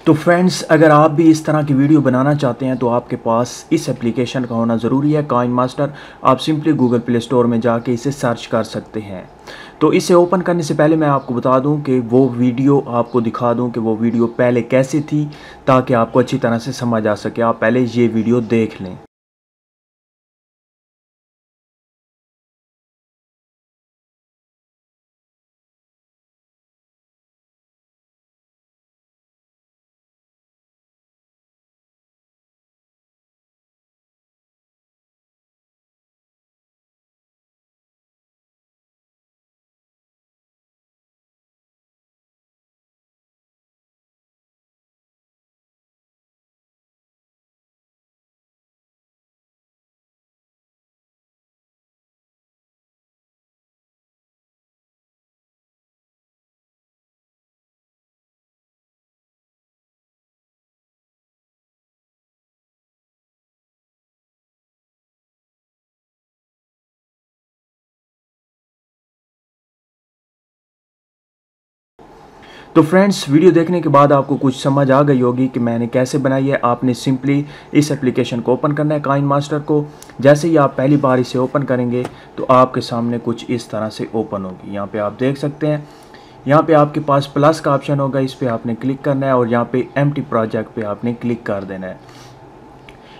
तो फ्रेंड्स, अगर आप भी इस तरह की वीडियो बनाना चाहते हैं तो आपके पास इस एप्लीकेशन का होना ज़रूरी है, काइन मास्टर। आप सिंपली गूगल प्ले स्टोर में जाके इसे सर्च कर सकते हैं। तो इसे ओपन करने से पहले मैं आपको बता दूं कि वो वीडियो आपको दिखा दूं कि वो वीडियो पहले कैसी थी, ताकि आपको अच्छी तरह से समझ आ सके। आप पहले ये वीडियो देख लें। तो फ्रेंड्स, वीडियो देखने के बाद आपको कुछ समझ आ गई होगी कि मैंने कैसे बनाई है। आपने सिंपली इस एप्लीकेशन को ओपन करना है, काइन मास्टर को। जैसे ही आप पहली बार इसे ओपन करेंगे तो आपके सामने कुछ इस तरह से ओपन होगी। यहाँ पे आप देख सकते हैं, यहाँ पे आपके पास प्लस का ऑप्शन होगा, इस पर आपने क्लिक करना है और यहाँ पे एम्प्टी प्रोजेक्ट पे आपने क्लिक कर देना है।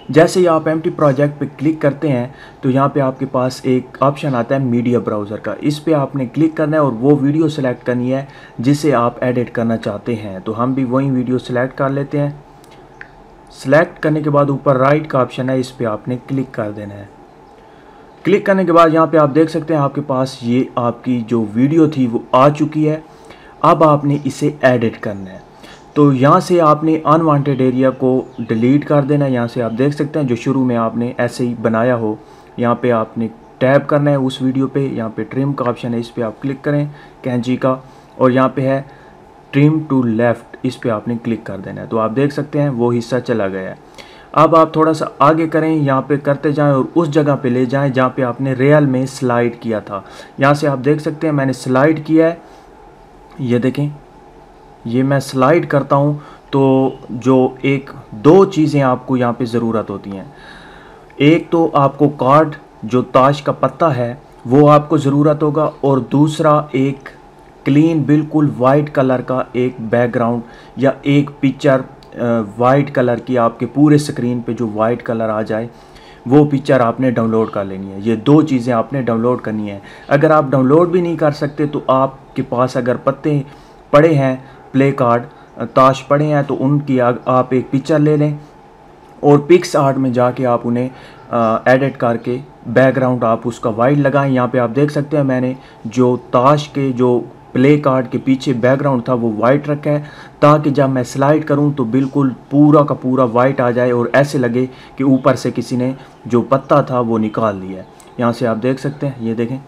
जैसे ही आप एम्प्टी प्रोजेक्ट पे क्लिक करते हैं तो यहाँ पे आपके पास एक ऑप्शन आता है मीडिया ब्राउज़र का। इस पे आपने क्लिक करना है और वो वीडियो सेलेक्ट करनी है जिसे आप एडिट करना चाहते हैं। तो हम भी वही वीडियो सेलेक्ट कर लेते हैं। सेलेक्ट करने के बाद ऊपर राइट का ऑप्शन है, इस पर आपने क्लिक कर देना है। क्लिक करने के बाद यहाँ पे आप देख सकते हैं आपके पास ये आपकी जो वीडियो थी वो आ चुकी है। अब आपने इसे एडिट करना है। तो यहाँ से आपने अनवांटेड एरिया को डिलीट कर देना है। यहाँ से आप देख सकते हैं जो शुरू में आपने ऐसे ही बनाया हो, यहाँ पे आपने टैब करना है उस वीडियो पे। यहाँ पे ट्रिम का ऑप्शन है, इस पर आप क्लिक करें कैंची का, और यहाँ पे है ट्रिम टू लेफ़्ट, इस पर आपने क्लिक कर देना है। तो आप देख सकते हैं वो हिस्सा चला गया है। अब आप थोड़ा सा आगे करें, यहाँ पे करते जाएं और उस जगह पे ले जाएं जहाँ पे आपने रियल में स्लाइड किया था। यहाँ से आप देख सकते हैं मैंने स्लाइड किया है, ये देखें, ये मैं स्लाइड करता हूँ। तो जो एक दो चीज़ें आपको यहाँ पे ज़रूरत होती हैं। एक तो आपको कार्ड, जो ताश का पत्ता है, वो आपको ज़रूरत होगा, और दूसरा एक क्लीन बिल्कुल वाइट कलर का एक बैकग्राउंड या एक पिक्चर वाइट कलर की, आपके पूरे स्क्रीन पे जो वाइट कलर आ जाए, वो पिक्चर आपने डाउनलोड कर लेनी है। ये दो चीज़ें आपने डाउनलोड करनी है। अगर आप डाउनलोड भी नहीं कर सकते तो आपके पास अगर पत्ते पड़े हैं, प्ले कार्ड, ताश पड़े हैं, तो उनकी आप एक पिक्चर ले लें और पिक्स आर्ट में जाके आप उन्हें एडिट करके बैकग्राउंड आप उसका वाइट लगाएं। यहाँ पे आप देख सकते हैं मैंने जो ताश के जो प्ले कार्ड के पीछे बैकग्राउंड था वो वाइट रखा है, ताकि जब मैं स्लाइड करूं तो बिल्कुल पूरा का पूरा वाइट आ जाए और ऐसे लगे कि ऊपर से किसी ने जो पत्ता था वो निकाल लिया है। यहाँ से आप देख सकते हैं, ये देखें।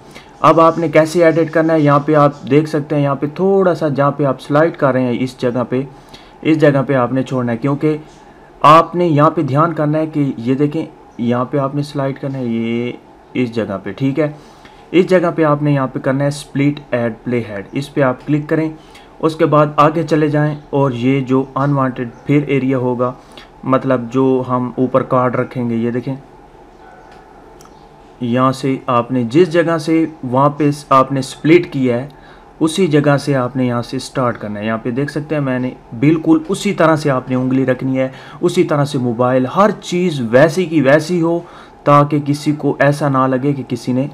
अब आपने कैसे एडिट करना है, यहाँ पे आप देख सकते हैं, यहाँ पे थोड़ा सा जहाँ पे आप स्लाइड कर रहे हैं इस जगह पे आपने छोड़ना है, क्योंकि आपने यहाँ पे ध्यान करना है कि ये देखें, यहाँ पे आपने स्लाइड करना है ये इस जगह पे, ठीक है। इस जगह पे आपने यहाँ पे करना है स्प्लिट एड प्ले हेड, इस पे आप क्लिक करें। उसके बाद आगे चले जाएं और ये जो अनवांटेड फिर एरिया होगा, मतलब जो हम ऊपर कार्ड रखेंगे, ये देखें, यहाँ से आपने जिस जगह से वहाँ पे आपने स्प्लिट किया है उसी जगह से आपने यहाँ से स्टार्ट करना है। यहाँ पे देख सकते हैं मैंने बिल्कुल उसी तरह से आपने उंगली रखनी है, उसी तरह से मोबाइल, हर चीज़ वैसी की वैसी हो, ताकि किसी को ऐसा ना लगे कि किसी ने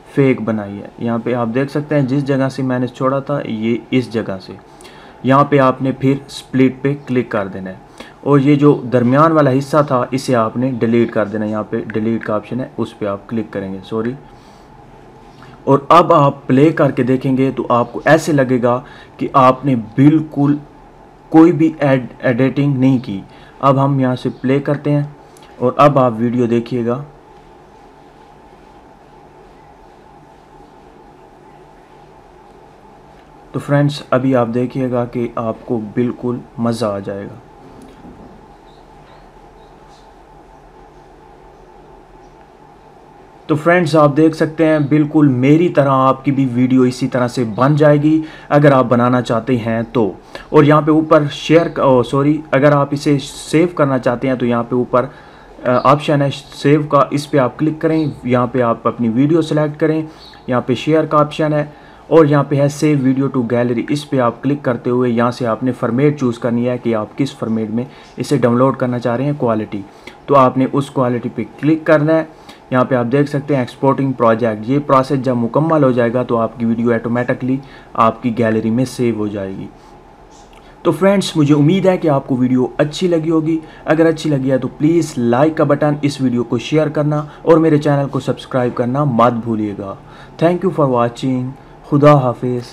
फेक बनाई है। यहाँ पे आप देख सकते हैं जिस जगह से मैंने छोड़ा था ये इस जगह से, यहाँ पे आपने फिर स्प्लिट पे क्लिक कर देना है और ये जो दरमियान वाला हिस्सा था इसे आपने डिलीट कर देना है। यहाँ पे डिलीट का ऑप्शन है, उस पर आप क्लिक करेंगे, सॉरी। और अब आप प्ले करके देखेंगे तो आपको ऐसे लगेगा कि आपने बिल्कुल कोई भी एडिटिंग नहीं की। अब हम यहाँ से प्ले करते हैं और अब आप वीडियो देखिएगा। तो फ्रेंड्स, अभी आप देखिएगा कि आपको बिल्कुल मज़ा आ जाएगा। तो फ्रेंड्स आप देख सकते हैं बिल्कुल मेरी तरह आपकी भी वीडियो इसी तरह से बन जाएगी अगर आप बनाना चाहते हैं तो। और यहाँ पे ऊपर अगर आप इसे सेव करना चाहते हैं तो यहाँ पे ऊपर ऑप्शन है सेव का, इस पे आप क्लिक करें। यहाँ पे आप अपनी वीडियो सेलेक्ट करें, यहाँ पे शेयर का ऑप्शन है और यहाँ पे है सेव वीडियो टू गैलरी। इस पे आप क्लिक करते हुए यहाँ से आपने फॉर्मेट चूज़ करनी है कि आप किस फॉर्मेट में इसे डाउनलोड करना चाह रहे हैं, क्वालिटी। तो आपने उस क्वालिटी पे क्लिक करना है। यहाँ पे आप देख सकते हैं एक्सपोर्टिंग प्रोजेक्ट। ये प्रोसेस जब मुकम्मल हो जाएगा तो आपकी वीडियो ऑटोमेटिकली आपकी गैलरी में सेव हो जाएगी। तो फ्रेंड्स मुझे उम्मीद है कि आपको वीडियो अच्छी लगी होगी। अगर अच्छी लगी है तो प्लीज़ लाइक का बटन, इस वीडियो को शेयर करना और मेरे चैनल को सब्सक्राइब करना मत भूलिएगा। Thank you for watching. खुदा हाफिज़।